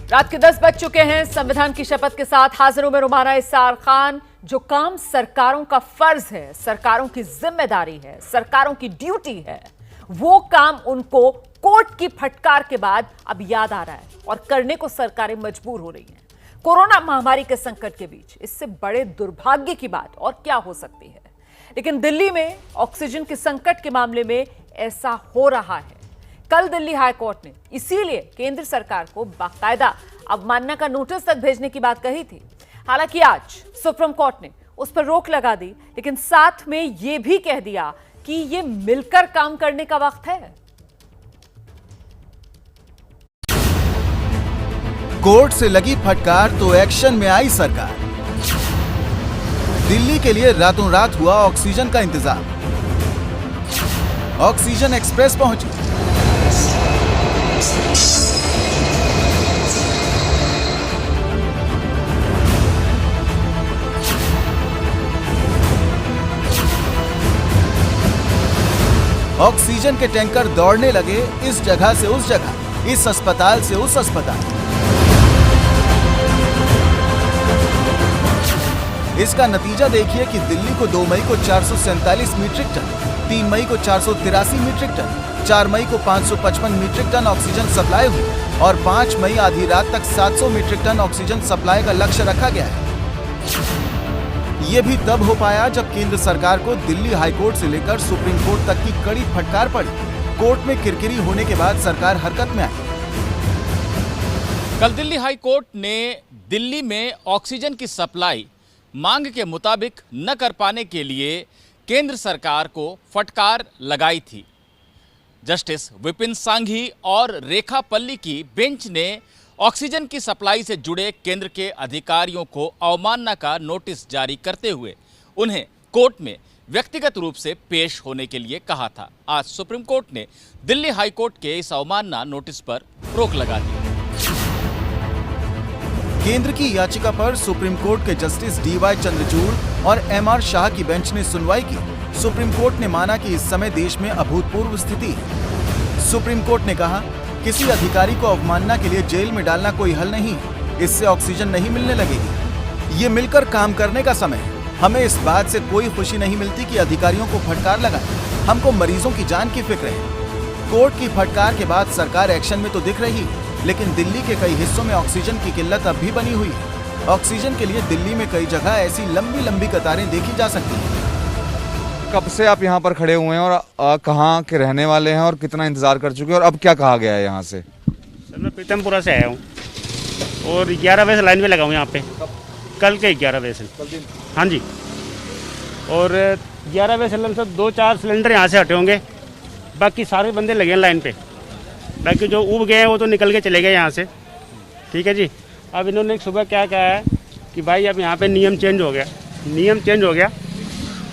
रात के 10 बज चुके हैं। संविधान की शपथ के साथ हाजिरों में रुमाना इसार खान। जो काम सरकारों का फर्ज है, सरकारों की जिम्मेदारी है, सरकारों की ड्यूटी है, वो काम उनको कोर्ट की फटकार के बाद अब याद आ रहा है और करने को सरकारें मजबूर हो रही हैं। कोरोना महामारी के संकट के बीच इससे बड़े दुर्भाग्य की बात और क्या हो सकती है। लेकिन दिल्ली में ऑक्सीजन के संकट के मामले में ऐसा हो रहा है। कल दिल्ली हाई कोर्ट ने इसीलिए केंद्र सरकार को बाकायदा अवमानना का नोटिस तक भेजने की बात कही थी। हालांकि आज सुप्रीम कोर्ट ने उस पर रोक लगा दी, लेकिन साथ में यह भी कह दिया कि यह मिलकर काम करने का वक्त है। कोर्ट से लगी फटकार तो एक्शन में आई सरकार। दिल्ली के लिए रातों रात हुआ ऑक्सीजन का इंतजाम। ऑक्सीजन एक्सप्रेस पहुंची। ऑक्सीजन के टैंकर दौड़ने लगे इस जगह से उस जगह, इस अस्पताल से उस अस्पताल। इसका नतीजा देखिए कि दिल्ली को 2 मई को 447 मीट्रिक टन, 3 मई को 483 मीट्रिक टन, 4 मई को 555 मीट्रिक टन ऑक्सीजन सप्लाई हुई और 5 मई आधी रात तक 700 मीट्रिक टन ऑक्सीजन सप्लाई का लक्ष्य रखा गया है। ये भी तब हो पाया जब केंद्र सरकार को दिल्ली हाईकोर्ट से लेकर सुप्रीम कोर्ट तक की कड़ी फटकार पड़ी। कोर्ट में किरकिरी होने के बाद सरकार हरकत में आई। कल दिल्ली हाई कोर्ट ने दिल्ली में ऑक्सीजन की सप्लाई मांग के मुताबिक न कर पाने के लिए केंद्र सरकार को फटकार लगाई थी। जस्टिस विपिन सांघी और रेखा पल्ली की बेंच ने ऑक्सीजन की सप्लाई से जुड़े केंद्र के अधिकारियों को अवमानना का नोटिस जारी करते हुए उन्हें कोर्ट में व्यक्तिगत रूप से पेश होने के लिए कहा था। आज सुप्रीम कोर्ट ने दिल्ली हाई कोर्ट के इस अवमानना नोटिस पर रोक लगा दी। केंद्र की याचिका पर सुप्रीम कोर्ट के जस्टिस डीवाई चंद्रचूड़ और एमआर शाह की बेंच ने सुनवाई की। सुप्रीम कोर्ट ने माना कि इस समय देश में अभूतपूर्व स्थिति है। सुप्रीम कोर्ट ने कहा, किसी अधिकारी को अवमानना के लिए जेल में डालना कोई हल नहीं, इससे ऑक्सीजन नहीं मिलने लगेगी। ये मिलकर काम करने का समय है। हमें इस बात से कोई खुशी नहीं मिलती कि अधिकारियों को फटकार लगाए। हमको मरीजों की जान की फिक्र है। कोर्ट की फटकार के बाद सरकार एक्शन में तो दिख रही है, लेकिन दिल्ली के कई हिस्सों में ऑक्सीजन की किल्लत अब भी बनी हुई है। ऑक्सीजन के लिए दिल्ली में कई जगह ऐसी लंबी लंबी कतारें देखी जा सकती हैं। कब से आप यहाँ पर खड़े हुए हैं और कहाँ के रहने वाले हैं और कितना इंतजार कर चुके हैं और अब क्या कहा गया है यहाँ से? सर मैं प्रीतमपुरा से आया हूँ और 11 बजे से लाइन में लगा हूँ यहाँ पे। कल के 11 बजे से। हाँ जी, और 11 बजे से सब 2-4 सिलेंडर यहाँ से हटे होंगे, बाकी सारे बंदे लगे हैं लाइन पे। बाकी जो उब गए हैं वो तो निकल के चले गए यहाँ से। ठीक है जी। अब इन्होंने सुबह क्या कहा है कि भाई अब यहाँ पे नियम चेंज हो गया,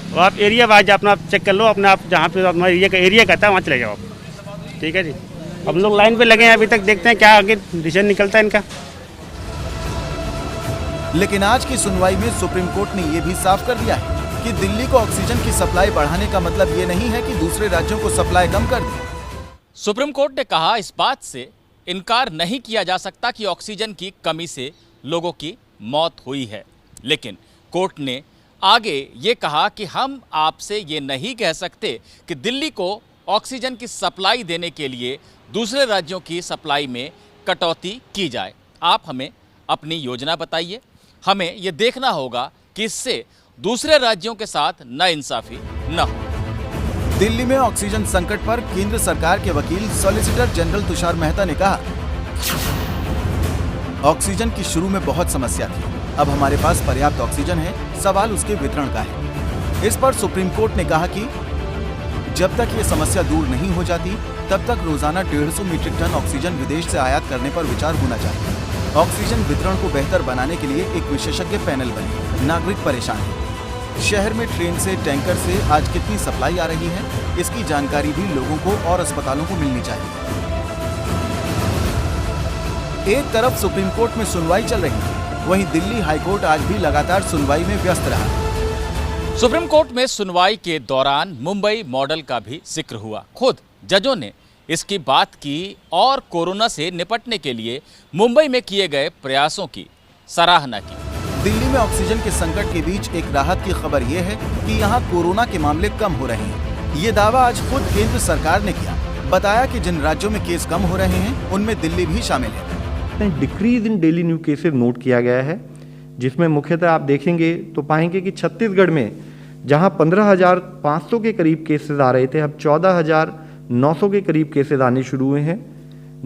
और आप एरिया वाइज अपना आप चेक कर लो, अपने आप जहाँ पे अपना एरिया कहता है वहाँ चले जाओ आप। ठीक है जी। अब लोग लाइन पे लगे हैं अभी तक, देखते हैं क्या आगे डिसीजन निकलता है इनका। लेकिन आज की सुनवाई में सुप्रीम कोर्ट ने यह भी साफ कर दिया है कि दिल्ली को ऑक्सीजन की सप्लाई बढ़ाने का मतलब ये नहीं है कि दूसरे राज्यों को सप्लाई कम कर दी। सुप्रीम कोर्ट ने कहा, इस बात से इनकार नहीं किया जा सकता कि ऑक्सीजन की कमी से लोगों की मौत हुई है, लेकिन कोर्ट ने आगे ये कहा कि हम आपसे ये नहीं कह सकते कि दिल्ली को ऑक्सीजन की सप्लाई देने के लिए दूसरे राज्यों की सप्लाई में कटौती की जाए। आप हमें अपनी योजना बताइए। हमें ये देखना होगा कि इससे दूसरे राज्यों के साथ नाइंसाफी न हो। दिल्ली में ऑक्सीजन संकट पर केंद्र सरकार के वकील सॉलिसिटर जनरल तुषार मेहता ने कहा, ऑक्सीजन की शुरू में बहुत समस्या थी, अब हमारे पास पर्याप्त ऑक्सीजन है, सवाल उसके वितरण का है। इस पर सुप्रीम कोर्ट ने कहा कि जब तक ये समस्या दूर नहीं हो जाती तब तक रोजाना 150 मीट्रिक टन ऑक्सीजन विदेश से आयात करने पर विचार होना चाहिए। ऑक्सीजन वितरण को बेहतर बनाने के लिए एक विशेषज्ञ पैनल बने। नागरिक परेशान है। शहर में ट्रेन से, टैंकर से आज कितनी सप्लाई आ रही है, इसकी जानकारी भी लोगों को और अस्पतालों को मिलनी चाहिए। एक तरफ सुप्रीम कोर्ट में सुनवाई चल रही है, वहीं दिल्ली हाईकोर्ट आज भी लगातार सुनवाई में व्यस्त रहा। सुप्रीम कोर्ट में सुनवाई के दौरान मुंबई मॉडल का भी जिक्र हुआ। खुद जजों ने इसकी बात की और कोरोना से निपटने के लिए मुंबई में किए गए प्रयासों की सराहना की। दिल्ली में ऑक्सीजन के संकट के बीच एक राहत की खबर ये है कि यहाँ कोरोना के मामले कम हो रहे हैं। ये दावा आज खुद केंद्र सरकार ने किया। बताया कि जिन राज्यों में केस कम हो रहे हैं उनमें दिल्ली भी शामिल है। Decrease in daily new cases note किया गया है, जिसमें मुख्यतः आप देखेंगे तो पाएंगे कि छत्तीसगढ़ में जहां 15,500 के करीब केसेस आ रहे थे, अब 14,900 के करीब केसेस आने शुरू हुए हैं।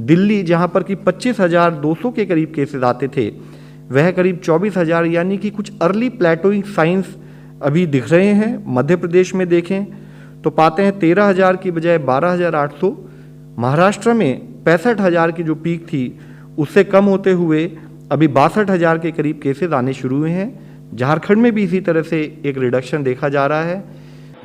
दिल्ली जहां पर कि 25,200 के करीब केसेस आते थे, वह करीब 24,000, यानी कि कुछ अर्ली प्लेटोइंग साइंस अभी दिख रहे हैं। मध्य प्रदेश में देखें तो पाते हैं 13,000 की बजाय 12,800। महाराष्ट्र में 65,000 की जो पीक थी उससे कम होते हुए अभी 62,000 के करीब केसेस आने शुरू हुए हैं। झारखंड में भी इसी तरह से एक रिडक्शन देखा जा रहा है।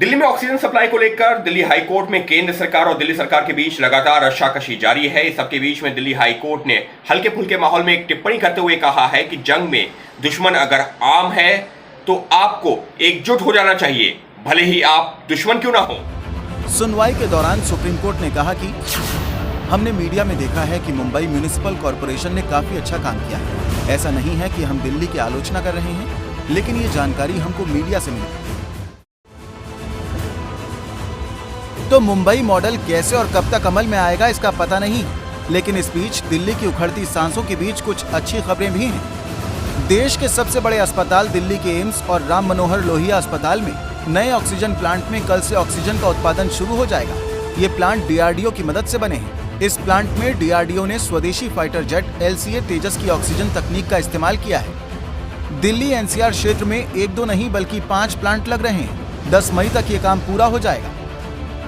दिल्ली में ऑक्सीजन सप्लाई को लेकर दिल्ली हाई कोर्ट में केंद्र सरकार और दिल्ली सरकार के बीच लगातार रस्साकशी जारी है। इस सबके बीच में दिल्ली हाई कोर्ट ने हल्के फुल्के माहौल में एक टिप्पणी करते हुए कहा है कि जंग में दुश्मन अगर आम है तो आपको एकजुट हो जाना चाहिए, भले ही आप दुश्मन क्यों ना हो। सुनवाई के दौरान सुप्रीम कोर्ट ने कहा कि हमने मीडिया में देखा है कि मुंबई म्युनिसिपल कॉरपोरेशन ने काफी अच्छा काम किया है। ऐसा नहीं है कि हम दिल्ली की आलोचना कर रहे हैं, लेकिन ये जानकारी हमको मीडिया से मिली। तो मुंबई मॉडल कैसे और कब तक अमल में आएगा इसका पता नहीं, लेकिन इस बीच दिल्ली की उखड़ती सांसों के बीच कुछ अच्छी खबरें भी हैं। देश के सबसे बड़े अस्पताल दिल्ली के एम्स और राम मनोहर लोहिया अस्पताल में नए ऑक्सीजन प्लांट में कल से ऑक्सीजन का उत्पादन शुरू हो जाएगा। ये प्लांट डीआरडीओ की मदद से बने हैं। इस प्लांट में डीआरडीओ ने स्वदेशी फाइटर जेट LCA तेजस की ऑक्सीजन तकनीक का इस्तेमाल किया है। दिल्ली NCR क्षेत्र में 1-2 नहीं बल्कि 5 प्लांट लग रहे हैं। 10 मई तक ये काम पूरा हो जाएगा।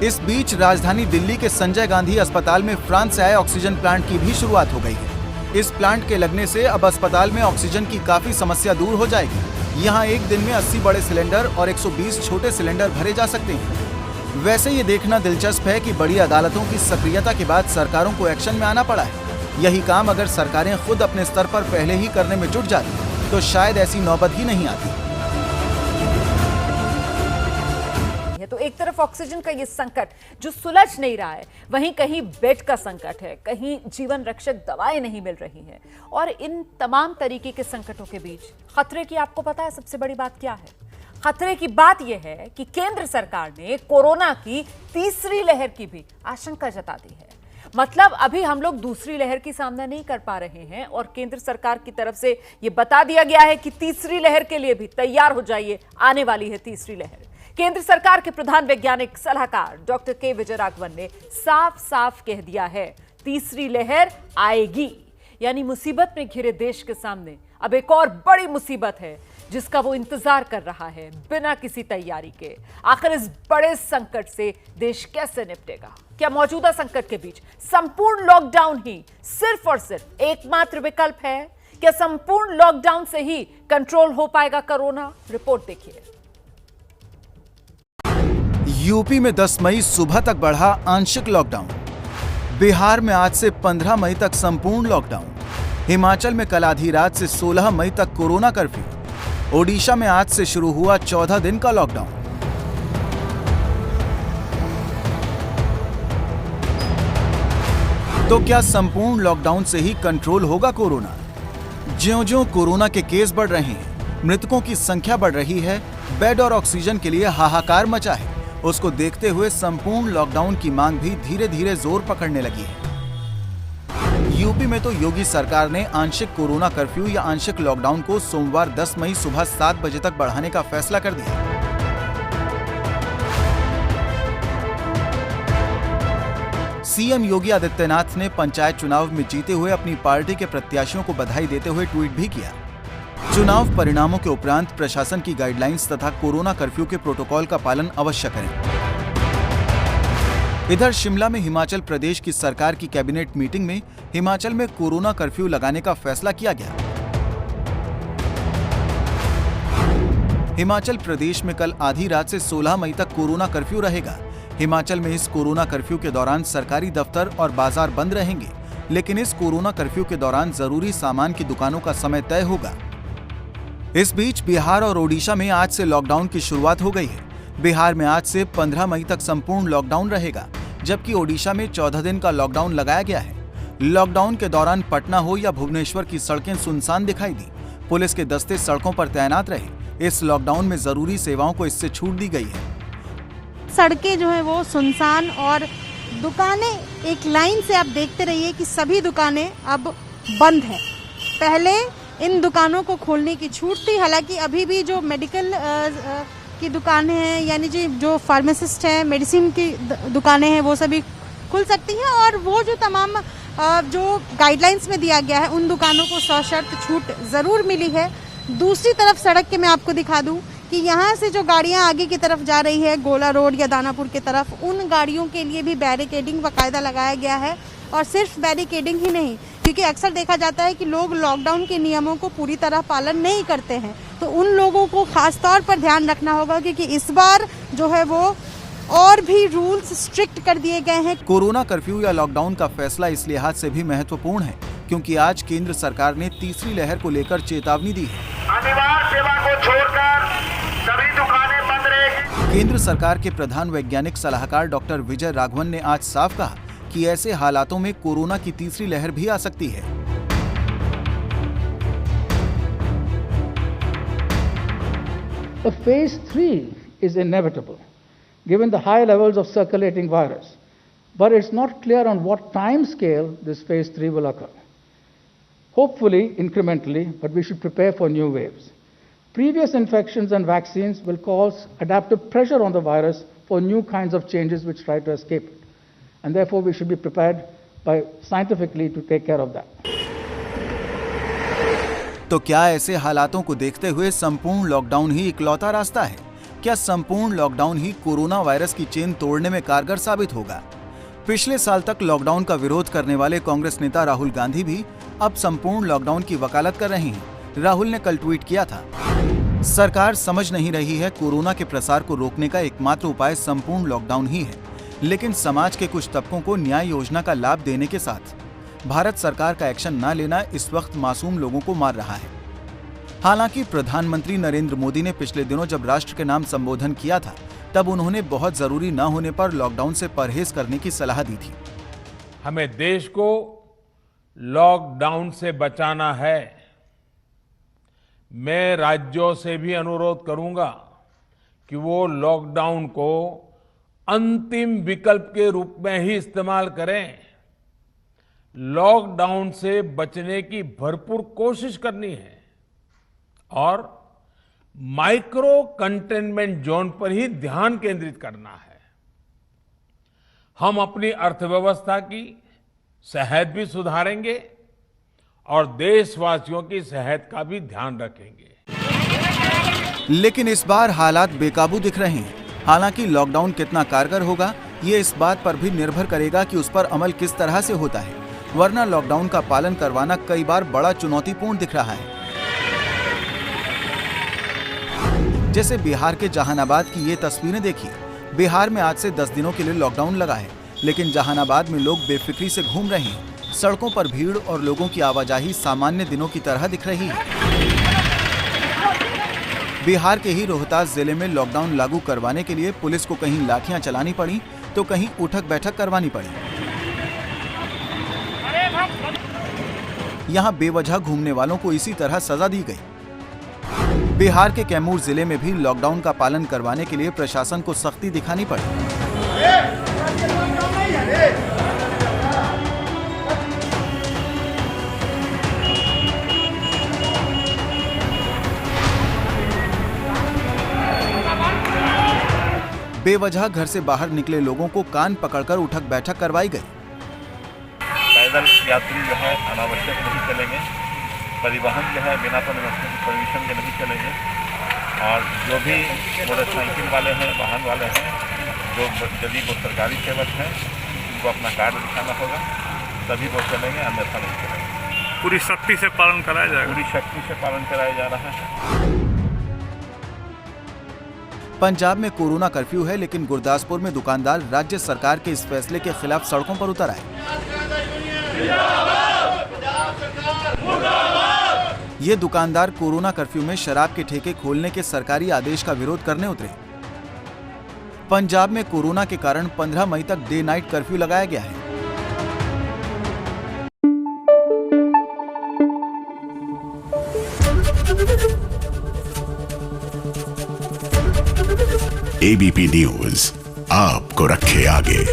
इस बीच राजधानी दिल्ली के संजय गांधी अस्पताल में फ्रांस से आए ऑक्सीजन प्लांट की भी शुरुआत हो गई है। इस प्लांट के लगने से अब अस्पताल में ऑक्सीजन की काफी समस्या दूर हो जाएगी। यहाँ एक दिन में 80 बड़े सिलेंडर और 120 छोटे सिलेंडर भरे जा सकते हैं। वैसे ये देखना दिलचस्प है कि बड़ी अदालतों की सक्रियता के बाद सरकारों को एक्शन में आना पड़ा है। यही काम अगर सरकारें खुद अपने स्तर पर पहले ही करने में जुट जाती तो शायद ऐसी नौबत ही नहीं आती। तो एक तरफ ऑक्सीजन का ये संकट जो सुलझ नहीं रहा है, वहीं कहीं बेड का संकट है, कहीं जीवन रक्षक दवाएं नहीं मिल रही हैं। और इन तमाम तरीके के संकटों के बीच खतरे की आपको पता है सबसे बड़ी बात क्या है? खतरे की बात यह है कि केंद्र सरकार ने कोरोना की तीसरी लहर की भी आशंका जता दी है। मतलब अभी हम लोग दूसरी लहर की सामना नहीं कर पा रहे हैं और केंद्र सरकार की तरफ से यह बता दिया गया है कि तीसरी लहर के लिए भी तैयार हो जाइए, आने वाली है तीसरी लहर। केंद्र सरकार के प्रधान वैज्ञानिक सलाहकार डॉक्टर के विजयराघवन ने साफ साफ कह दिया है, तीसरी लहर आएगी। यानी मुसीबत में घिरे देश के सामने अब एक और बड़ी मुसीबत है जिसका वो इंतजार कर रहा है बिना किसी तैयारी के। आखिर इस बड़े संकट से देश कैसे निपटेगा? क्या मौजूदा संकट के बीच संपूर्ण लॉकडाउन ही सिर्फ और सिर्फ एकमात्र विकल्प है? क्या संपूर्ण लॉकडाउन से ही कंट्रोल हो पाएगा कोरोना? रिपोर्ट देखिए। यूपी में 10 मई सुबह तक बढ़ा आंशिक लॉकडाउन। बिहार में आज से 15 मई तक संपूर्ण लॉकडाउन। हिमाचल में कल आधी रात से 16 मई तक कोरोना कर्फ्यू। ओडिशा में आज से शुरू हुआ 14 दिन का लॉकडाउन। तो क्या संपूर्ण लॉकडाउन से ही कंट्रोल होगा कोरोना? ज्यों-ज्यों कोरोना के केस बढ़ रहे हैं, मृतकों की संख्या बढ़ रही है, बेड और ऑक्सीजन के लिए हाहाकार मचा है, उसको देखते हुए संपूर्ण लॉकडाउन की मांग भी धीरे धीरे जोर पकड़ने लगी है। यूपी में तो योगी सरकार ने आंशिक कोरोना कर्फ्यू या आंशिक लॉकडाउन को सोमवार 10 मई सुबह 7 बजे तक बढ़ाने का फैसला कर दिया। सीएम योगी आदित्यनाथ ने पंचायत चुनाव में जीते हुए अपनी पार्टी के प्रत्याशियों को बधाई देते हुए ट्वीट भी किया। चुनाव परिणामों के उपरांत प्रशासन की गाइडलाइंस तथा कोरोना कर्फ्यू के प्रोटोकॉल का पालन अवश्य करें। इधर शिमला में हिमाचल प्रदेश की सरकार की कैबिनेट मीटिंग में हिमाचल में कोरोना कर्फ्यू लगाने का फैसला किया गया। हिमाचल प्रदेश में कल आधी रात से 16 मई तक कोरोना कर्फ्यू रहेगा। हिमाचल में इस कोरोना कर्फ्यू के दौरान सरकारी दफ्तर और बाजार बंद रहेंगे, लेकिन इस कोरोना कर्फ्यू के दौरान जरूरी सामान की दुकानों का समय तय होगा। इस बीच बिहार और ओडिशा में आज से लॉकडाउन की शुरुआत हो गई है। बिहार में आज से 15 मई तक संपूर्ण लॉकडाउन रहेगा, जबकि ओडिशा में 14 दिन का लॉकडाउन लगाया गया है। लॉकडाउन के दौरान पटना हो या भुवनेश्वर की सड़कें सुनसान दिखाई दी। पुलिस के दस्ते सड़कों पर तैनात रहे। इस लॉकडाउन में जरूरी सेवाओं को इससे छूट दी गई है। सड़कें जो है वो सुनसान और दुकानें एक लाइन से आप देखते रहिए कि सभी दुकानें अब बंद हैं। पहले इन दुकानों को खोलने की छूट थी, हालांकि अभी भी जो मेडिकल की दुकानें हैं, यानी जो फार्मासिस्ट हैं, मेडिसिन की दुकानें हैं, वो सभी खुल सकती हैं और वो जो तमाम जो गाइडलाइंस में दिया गया है उन दुकानों को सशर्त छूट ज़रूर मिली है। दूसरी तरफ सड़क के मैं आपको दिखा दूं कि यहाँ से जो गाड़ियाँ आगे की तरफ जा रही है गोला रोड या दानापुर की तरफ, उन गाड़ियों के लिए भी बैरिकेडिंग बाकायदा लगाया गया है। और सिर्फ बैरिकेडिंग ही नहीं, क्योंकि अक्सर देखा जाता है कि लोग लॉकडाउन के नियमों को पूरी तरह पालन नहीं करते हैं, तो उन लोगों को खास तौर पर ध्यान रखना होगा क्योंकि इस बार जो है वो और भी रूल्स स्ट्रिक्ट कर दिए गए हैं। कोरोना कर्फ्यू या लॉकडाउन का फैसला इस लिहाज से भी महत्वपूर्ण है क्योंकि आज केंद्र सरकार ने तीसरी लहर को लेकर चेतावनी दी है। अनिवार्य सेवा को छोड़कर सभी दुकानें बंद रहेगी। केंद्र सरकार के प्रधान वैज्ञानिक सलाहकार डॉक्टर विजय राघवन ने आज साफ कहा कि ऐसे हालातों में कोरोना की तीसरी लहर भी आ सकती है। The phase 3 is inevitable, given the high levels of circulating virus, but it's not clear on what time scale this phase 3 will occur. Hopefully, incrementally, but we should prepare for new waves. Previous infections and vaccines will cause adaptive pressure on the virus for new kinds of changes which try to escape it. And therefore, we should be prepared by scientifically to take care of that. तो क्या ऐसे हालातों को देखते हुए संपूर्ण lockdown ही इकलौता रास्ता है? क्या संपूर्ण लॉकडाउन ही कोरोना वायरस की चेन तोड़ने में कारगर साबित होगा? पिछले साल तक लॉकडाउन का विरोध करने वाले कांग्रेस नेता राहुल गांधी भी अब संपूर्ण लॉकडाउन की वकालत कर रहे हैं। राहुल ने कल ट्वीट किया था, सरकार समझ नहीं रही है कोरोना के प्रसार को रोकने का एकमात्र उपाय संपूर्ण लॉकडाउन ही है, लेकिन समाज के कुछ तबकों को न्याय योजना का लाभ देने के साथ भारत सरकार का एक्शन न लेना इस वक्त मासूम लोगों को मार रहा है। हालांकि प्रधानमंत्री नरेंद्र मोदी ने पिछले दिनों जब राष्ट्र के नाम संबोधन किया था तब उन्होंने बहुत जरूरी न होने पर लॉकडाउन से परहेज करने की सलाह दी थी। हमें देश को लॉकडाउन से बचाना है। मैं राज्यों से भी अनुरोध करूंगा कि वो लॉकडाउन को अंतिम विकल्प के रूप में ही इस्तेमाल करें। लॉकडाउन से बचने की भरपूर कोशिश करनी है और माइक्रो कंटेनमेंट जोन पर ही ध्यान केंद्रित करना है। हम अपनी अर्थव्यवस्था की सेहत भी सुधारेंगे और देशवासियों की सेहत का भी ध्यान रखेंगे। लेकिन इस बार हालात बेकाबू दिख रहे हैं। हालांकि लॉकडाउन कितना कारगर होगा ये इस बात पर भी निर्भर करेगा कि उस पर अमल किस तरह से होता है, वरना लॉकडाउन का पालन करवाना कई बार बड़ा चुनौतीपूर्ण दिख रहा है। जैसे बिहार के जहानाबाद की ये तस्वीरें देखिए। बिहार में आज से 10 दिनों के लिए लॉकडाउन लगा है, लेकिन जहानाबाद में लोग बेफिक्री से घूम रहे हैं। सड़कों पर भीड़ और लोगों की आवाजाही सामान्य दिनों की तरह दिख रही है। बिहार के ही रोहतास जिले में लॉकडाउन लागू करवाने के लिए पुलिस को कहीं लाठियां चलानी पड़ी तो कहीं उठक बैठक करवानी पड़ी। यहां बेवजह घूमने वालों को इसी तरह सजा दी गई। बिहार के कैमूर जिले में भी लॉकडाउन का पालन करवाने के लिए प्रशासन को सख्ती दिखानी पड़ी। बेवजह घर से बाहर निकले लोगों को कान पकड़कर उठक बैठक करवाई गई। पैदल यात्री जो है अनावश्यक नहीं चलेंगे, परिवहन जो है बिना परमिशन के नहीं चलेंगे और जो भी मोटरसाइकिल वाले हैं, वाहन वाले हैं, जो यदि वो सरकारी सेवक हैं उनको अपना कार्ड दिखाना होगा, तभी वो चलेंगे, अन्यथा नहीं चलेंगे। पूरी सख्ती से पालन कराया जाएगा। पूरी सख्ती से पालन कराया जा रहा है। पंजाब में कोरोना कर्फ्यू है, लेकिन गुरदासपुर में दुकानदार राज्य सरकार के इस फैसले के खिलाफ सड़कों पर उतर आए। ये दुकानदार कोरोना कर्फ्यू में शराब के ठेके खोलने के सरकारी आदेश का विरोध करने उतरे। पंजाब में कोरोना के कारण 15 मई तक डे नाइट कर्फ्यू लगाया गया है। एबीपी न्यूज आपको रखे आगे।